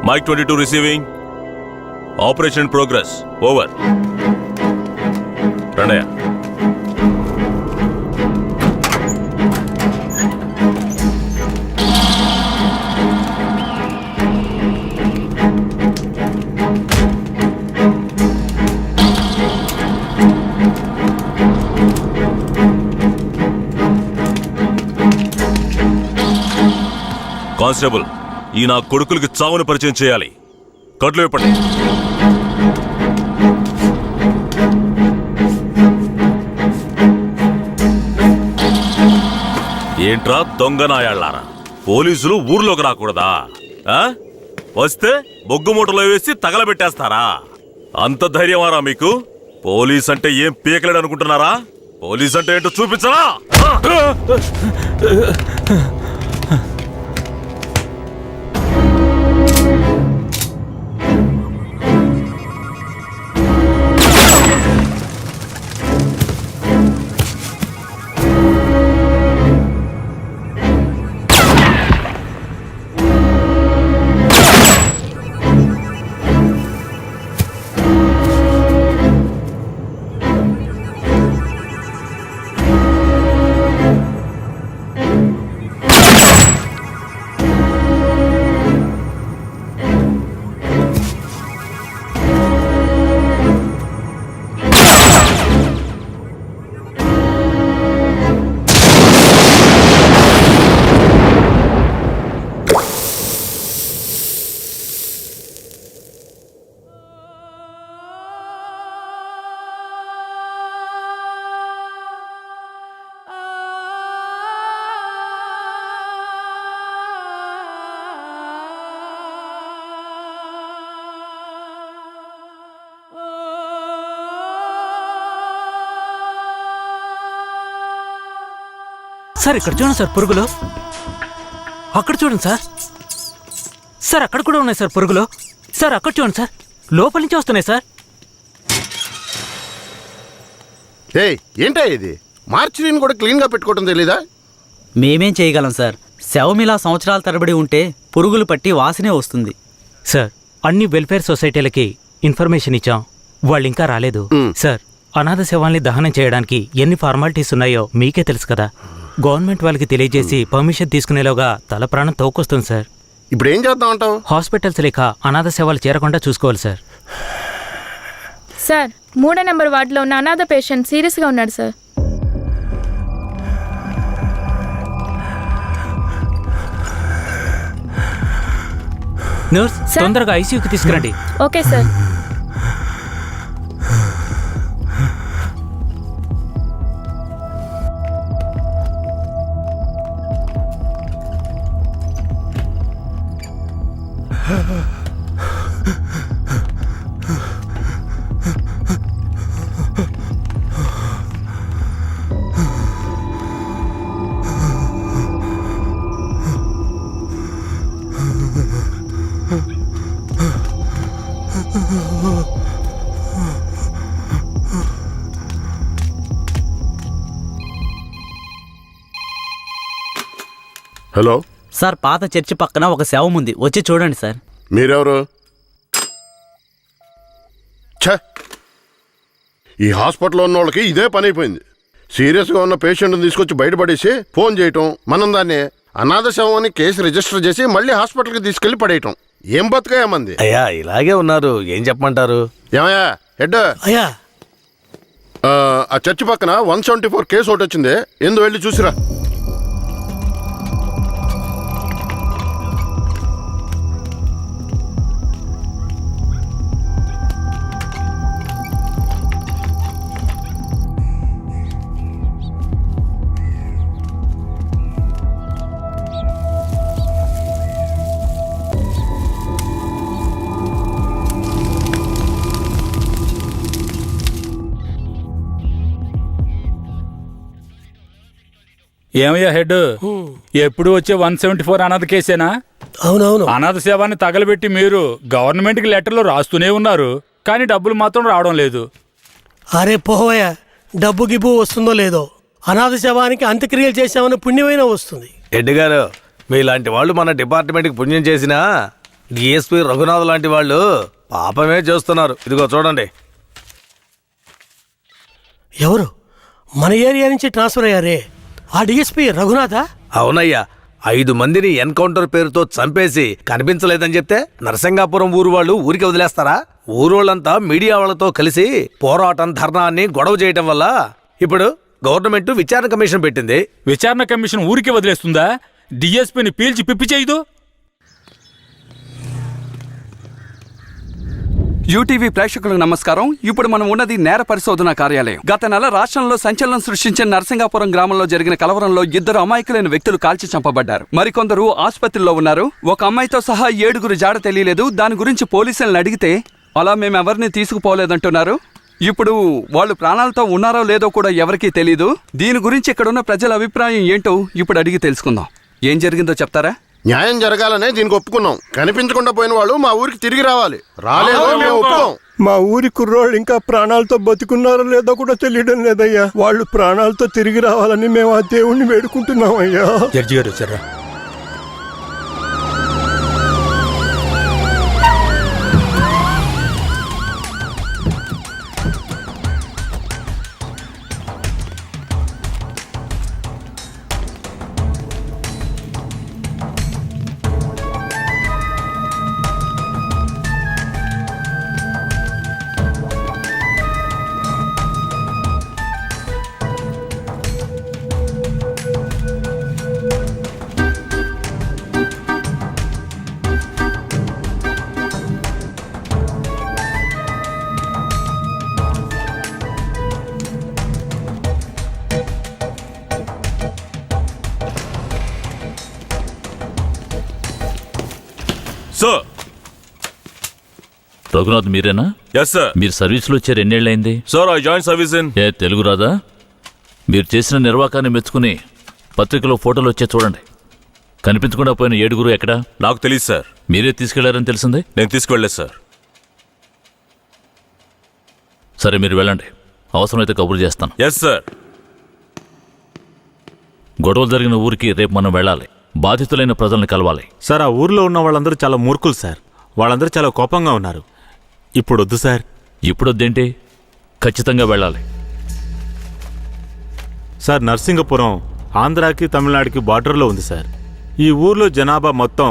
Mic 22 receiving. Operation progress over. Ranayya, constable, ఈ నా కొడుకులకి చావుని పరిచయం చేయాలి. కట్లు ఇప్పండి. ఏంట్రా దొంగ నాయాళ్ళారా, పోలీసులు ఊర్లోకి రాకూడదా? వస్తే బొగ్గు మూటలో వేసి తగలబెట్టేస్తారా? అంత ధైర్యమారా మీకు? పోలీస్ అంటే ఏం పీకలేడు అనుకుంటున్నారా? పోలీస్ అంటే ఏంటో చూపించరా? సార్ ఇక్కడ చూడండి సార్, పురుగులు. అక్కడ చూడండి సార్. సార్ అక్కడ కూడా ఉన్నాయి సార్ పురుగులు. సార్ అక్కడ చూడండి సార్, లోపల నుంచి వస్తున్నాయి సార్. ఏంటా ఇది? మార్చిని కూడా క్లీన్ గా పెట్టుకోవడం తెలీదా? మేమేం చేయగలం సార్? శవమిలా సంవత్సరాల తరబడి ఉంటే పురుగులు పట్టి వాసనే వస్తుంది. సార్ అన్ని వెల్ఫేర్ సొసైటీలకి ఇన్ఫర్మేషన్ ఇచ్చాం, వాళ్ళు ఇంకా రాలేదు. సార్ అనాథ శవాల్ని దహనం చేయడానికి ఎన్ని ఫార్మాలిటీస్ ఉన్నాయో మీకే తెలుసు కదా. గవర్నమెంట్ వాళ్ళకి తెలియజేసి పర్మిషన్ తీసుకునేలోగా తల ప్రాణం తోకొస్తుంది సార్. ఇప్పుడు ఏం చేద్దాం అంటావు? హాస్పిటల్స్ లేక అనాథ శవాలు చేరకుండా చూసుకోవాలి సార్. సార్ 3వ నెంబర్ వార్డులో ఉన్న అనాథ పేషెంట్ సీరియస్గా ఉన్నాడు సార్. నర్స్, తొందరగా ఐసీయూకి తీసుకురండి. Okay sir. హలో సార్, పాత చర్చి పక్కన ఒక శవం ఉంది, వచ్చి చూడండి సార్. మీరెవరు? ఈ హాస్పిటల్లో ఉన్న వాళ్ళకి ఇదే పని అయిపోయింది. సీరియస్గా ఉన్న పేషెంట్ని తీసుకొచ్చి బయటపడేసి ఫోన్ చేయటం, మనం దాన్ని అనాథ శవం అని కేసు రిజిస్టర్ చేసి మళ్ళీ హాస్పిటల్కి తీసుకెళ్లి పడేయటం. ఏం బతుకయ్యా మంది? అయ్యా ఇలాగే ఉన్నారు, ఏం చెప్పమంటారు? ఏమయ్యా హెడ్? అయ్యా ఆ చర్చి పక్కన 174 కేసు ఒకటి వచ్చింది, ఎందు వెళ్ళి చూసిరా. ఏమయ్యా హెడ్, ఎప్పుడు వచ్చే 174 అనాథ కేసేనా? అవునవును. అనాథ సేవాన్ని తగలబెట్టి మీరు గవర్నమెంట్కి లెటర్లు రాస్తూనే ఉన్నారు, కానీ డబ్బులు మాత్రం రావడం లేదు. అరే పోవయ్యా, డబ్బు గిబ్బు వస్తుందో లేదో, అనాథ శవానికి అంత్యక్రియలు చేసామని పుణ్యమైనా వస్తుంది. హెడ్ గారు, మీలాంటి వాళ్ళు మన డిపార్ట్మెంట్కి పుణ్యం చేసినా డిఎస్పీ రఘునాథ్ లాంటి వాళ్ళు పాపమే చేస్తున్నారు. ఇదిగో చూడండి. ఎవరు మన ఏరియా నుంచి ట్రాన్స్ఫర్ అయ్యారే ఆ డిఎస్పీ రఘునాథా? అవునయ్యా, 5 మందిని ఎన్కౌంటర్ పేరుతో చంపేసి కనిపించలేదని చెప్తే నరసింగాపురం ఊరు వాళ్ళు ఊరికి వదిలేస్తారా? ఊరోళ్ళంతా మీడియా వాళ్ళతో కలిసి పోరాటం, ధర్నాన్ని గొడవ చేయటం వల్ల ఇప్పుడు గవర్నమెంట్ విచారణ కమిషన్ పెట్టింది. విచారణ కమిషన్ ఊరికి వదిలేస్తుందా? డిఎస్పీని పీల్చి పిప్పి చేయదు. యూటీవీ ప్రేక్షకులకు నమస్కారం. ఇప్పుడు మనం ఉన్నది నేర పరిశోధన కార్యాలయం. గత నెల రాష్ట్రంలో సంచలనం సృష్టించిన నరసింగాపురం గ్రామంలో జరిగిన కలవరంలో 2 అమాయకులైన వ్యక్తులు కాల్చి చంపబడ్డారు. మరికొందరు ఆసుపత్రిలో ఉన్నారు. ఒక అమ్మాయితో సహా 7 జాడ తెలియలేదు. దాని గురించి పోలీసులను అడిగితే అలా మేమెవరిని తీసుకుపోలేదంటున్నారు. ఇప్పుడు వాళ్ళు ప్రాణాలతో ఉన్నారో లేదో కూడా ఎవరికీ తెలీదు. దీని గురించి ఇక్కడున్న ప్రజల అభిప్రాయం ఏంటో ఇప్పుడు అడిగి తెలుసుకుందాం. ఏం జరిగిందో చెప్తారా? న్యాయం జరగాలనే దీనికి ఒప్పుకున్నాం. కనిపించకుండా పోయిన వాళ్ళు మా ఊరికి తిరిగి రావాలి. రాలేదో మేము ఒప్పుకోం. మా ఊరి కుర్రోళ్ళు ఇంకా ప్రాణాలతో బతుకున్నారో లేదో కూడా తెలియడం లేదయ్యా. వాళ్ళు ప్రాణాలతో తిరిగి రావాలని మేము ఆ దేవుణ్ణి వేడుకుంటున్నాం అయ్యా. జడ్జి గారు వచ్చారా? సార్. రఘునాథ్ మీరేనా? Yes sir. మీరు సర్వీస్లో వచ్చారు ఎన్నేళ్ళైంది? Sir I join service in. ఏ తెలుగు రాదా? మీరు చేసిన నిర్వాకాన్ని మెచ్చుకుని పత్రికలో ఫోటోలు వచ్చే చూడండి. కనిపించకుండా పోయిన 7 ఎక్కడా? నాకు తెలియదు సార్. మీరే తీసుకెళ్లారని తెలిసింది. నేను తీసుకువెళ్ళలేదు సార్. సరే మీరు వెళ్ళండి, అవసరమైతే కబురు చేస్తాను. Yes sir. గొడవలు జరిగిన ఊరికి రేపు మనం వెళ్ళాలి. బాధితులైన ప్రజల్ని కలవాలి. సార్ ఆ ఊర్లో ఉన్న వాళ్ళందరూ చాలా మూర్ఖులు సార్. వాళ్ళందరూ చాలా కోపంగా ఉన్నారు. ఇప్పుడు వద్దు సార్. ఇప్పుడొద్దేంటి? ఖచ్చితంగా వెళ్ళాలి. సార్ నర్సింగపురం ఆంధ్రాకి తమిళనాడుకి బార్డర్లో ఉంది సార్. ఈ ఊర్లో జనాభా మొత్తం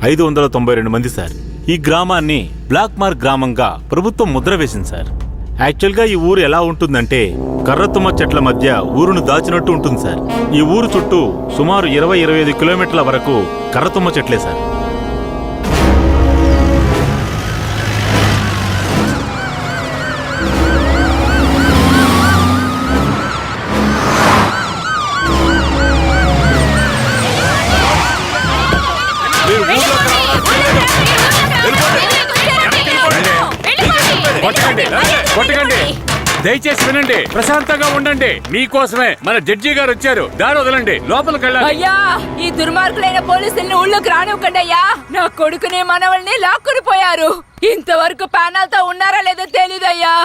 592 మంది సార్. ఈ గ్రామాన్ని బ్లాక్ మార్క్ గ్రామంగా ప్రభుత్వం ముద్ర వేసింది సార్. యాక్చువల్గా ఈ ఊరు ఎలా ఉంటుందంటే కర్రతుమ్మ చెట్ల మధ్య ఊరును దాచినట్టు ఉంటుంది సార్. ఈ ఊరు చుట్టూ సుమారు 20-25 కిలోమీటర్ల వరకు కర్రతుమ్మ చెట్లే సార్. కొట్టకండి, దయచేసి వినండి, ప్రశాంతంగా ఉండండి. మీకోసమే మన జడ్జి గారు వచ్చారు. దారి వదలండి, లోపలికి వెళ్ళాలి. అయ్యా, ఈ దుర్మార్గులైన పోలీసుల్ని ఊళ్ళోకి రానివ్వకండి అయ్యా. నా కొడుకుని మనవల్ని లాక్కుని పోయారు. ఇంతవరకు ప్యానల్తో ఉన్నారా లేదో తెలీదయ్యా.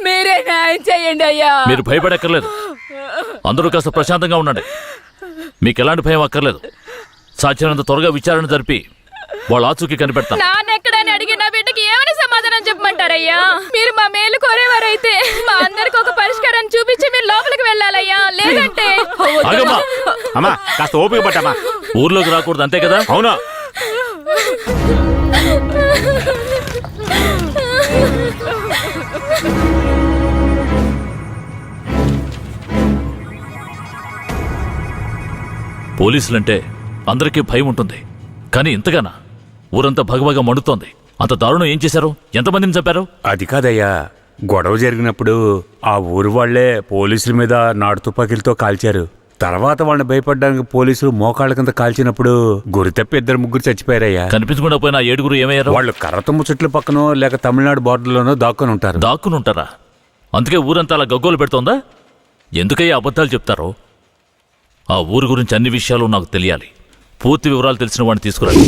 మీరే న్యాయం చేయండి అయ్యా. మీరు భయపడక్కర్లేదు. అందరూ కాస్త ప్రశాంతంగా ఉండండి. మీకు ఎలాంటి భయం అక్కర్లేదు. సాధ్యమైనంత త్వరగా విచారణ జరిపి వాళ్ళ ఆచూకీ కనిపెడతాం. నాన్నెక్కడని అడిగి నా బిడ్డకి ఏమని సమాధానం చెప్పమంటారయ్యా? మీరు మా మేలు కోరేవారైతే మా అందరికి ఒక పరిష్కారం చూపించి మీరు లోపలికి వెళ్ళాలయ్యా. లేదంటే ఆగమ్మా. అమ్మా కాస్త ఓపిక పట్టమ్మా. ఊర్లోకి రాకూడదు అంతే కదా? అవునా? పోలీసులంటే అందరికీ భయం ఉంటుంది, కానీ ఇంతగానా? ఊరంతా భగభగ మండుతోంది. అంత దారుణం ఏం చేశారు? ఎంతమందిని చంపారు? అది కాదయ్యా, గొడవ జరిగినప్పుడు ఆ ఊరు వాళ్లే పోలీసుల మీద నాటు తుపాకీలతో కాల్చారు. తర్వాత వాళ్ళని భయపడడానికి పోలీసులు మోకాళ్ళ కింద కాల్చినప్పుడు గురి తప్పి 2-3 చచ్చిపోయారయ్యా. కనిపించకుండా పోయిన 7 ఏమయ్యారు? వాళ్ళు కర్రతుమ్మ చెట్ల పక్కనో లేక తమిళనాడు బార్డర్లోనో దాక్కుని ఉంటారు. దాక్కుని ఉంటారా? అందుకే ఊరంతా అలా గగ్గోలు పెడుతోందా? ఎందుకయ్యా అబద్ధాలు చెప్తారో? ఆ ఊరు గురించి అన్ని విషయాలు నాకు తెలియాలి. పూర్తి వివరాలు తెలిసిన వాడిని తీసుకురండి.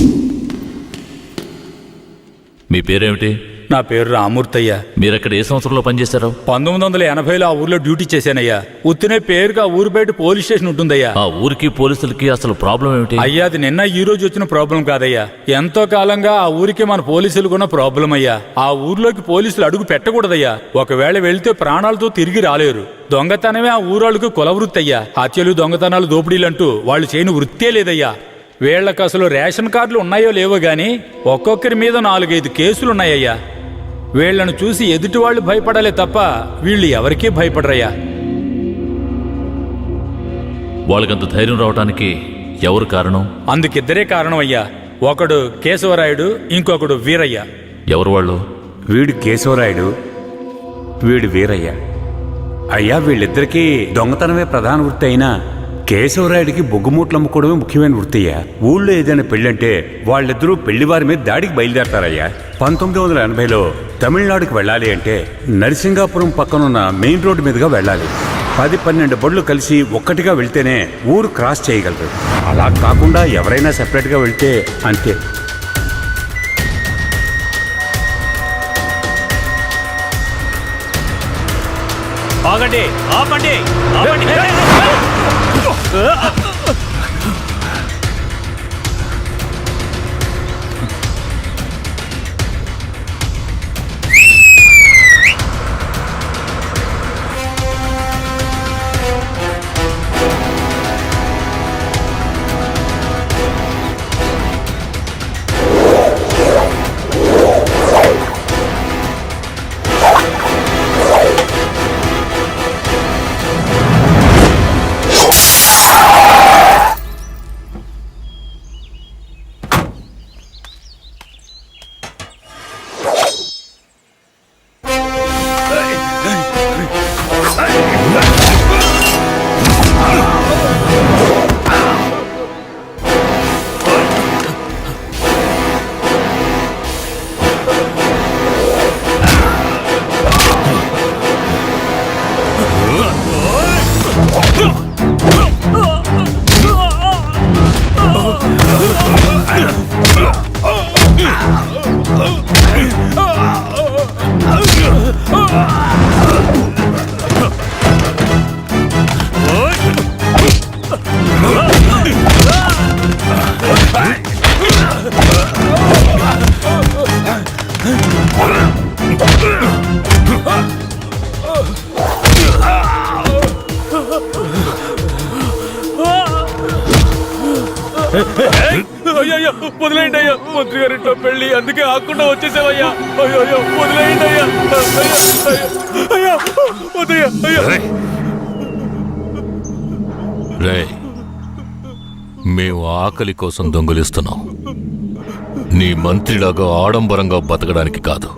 మీ పేరేమిటి? నా పేరు రామూర్తయ్య. మీరెక్కడ ఏ సంవత్సరంలో పనిచేశారు? 1980లో ఆ ఊర్లో డ్యూటీ చేశానయ్యా. ఉత్తినే పేరుగా ఊరు బయట పోలీస్ స్టేషన్ ఉంటుందయ్యా. ఆ ఊరికి పోలీసులకి అసలు ప్రాబ్లం ఏమిటి? అయ్యా, అది నిన్న ఈ రోజు వచ్చిన ప్రాబ్లం కాదయ్యా. ఎంతో కాలంగా ఆ ఊరికి మన పోలీసులకున్న ప్రాబ్లం అయ్యా. ఆ ఊర్లోకి పోలీసులు అడుగు పెట్టకూడదయ్యా. ఒకవేళ వెళ్తే ప్రాణాలతో తిరిగి రాలేరు. దొంగతనమే ఆ ఊరాళ్ళకు కులవృత్తి అయ్యా. హత్యలు, దొంగతనాలు, దోపిడీలంటూ వాళ్ళు చేయని వృత్తే లేదయ్యా. వీళ్లకు అసలు రేషన్ కార్డులు ఉన్నాయో లేవో గాని ఒక్కొక్కరి మీద 4-5 కేసులున్నాయ్యా. వీళ్లను చూసి ఎదుటి వాళ్ళు భయపడాలే తప్ప వీళ్ళు ఎవరికీ భయపడరయ్యా. వాళ్ళకంత ధైర్యం రావడానికి ఎవరు కారణం? అందుకిద్దరే కారణం అయ్యా. ఒకడు కేశవరాయుడు, ఇంకొకడు వీరయ్య. ఎవరు వాళ్ళు? వీడు కేశవరాయుడు, వీడు వీరయ్య. అయ్యా, వీళ్ళిద్దరికీ దొంగతనమే ప్రధాన వృత్తి అయినా కేశవరాయుడికి బొగ్గుమూట్లు అమ్ముకోవడమే ముఖ్యమైన వృత్తి అయ్యా. ఊళ్ళో ఏదైనా పెళ్ళంటే వాళ్ళిద్దరూ పెళ్లివారి మీద దాడికి బయలుదేరతారయ్యా. 1980లో తమిళనాడుకి వెళ్ళాలి అంటే నరసింగాపురం పక్కనున్న మెయిన్ రోడ్డు మీదుగా వెళ్ళాలి. 10-12 బళ్ళు కలిసి ఒక్కటిగా వెళ్తేనే ఊరు క్రాస్ చేయగలరు. అలా కాకుండా ఎవరైనా సెపరేట్గా వెళ్తే అంతే. ఆగండి, ఆపండి, ఆపండి. అయ్యో, వదిలేయండి అయ్యా. మంత్రి గారింట్లో పెళ్లి, అందుకే ఆకుండా వచ్చేసావయ్యా. అయ్యో, వదిలేయండి అయ్యా. అయ్యా, వద్దయ్యా. అయ్యా, రేయ్, మేము ఆకలి కోసం దొంగిలిస్తున్నాం. నీ మంత్రిలాగా ఆడంబరంగా బతకడానికి కాదు.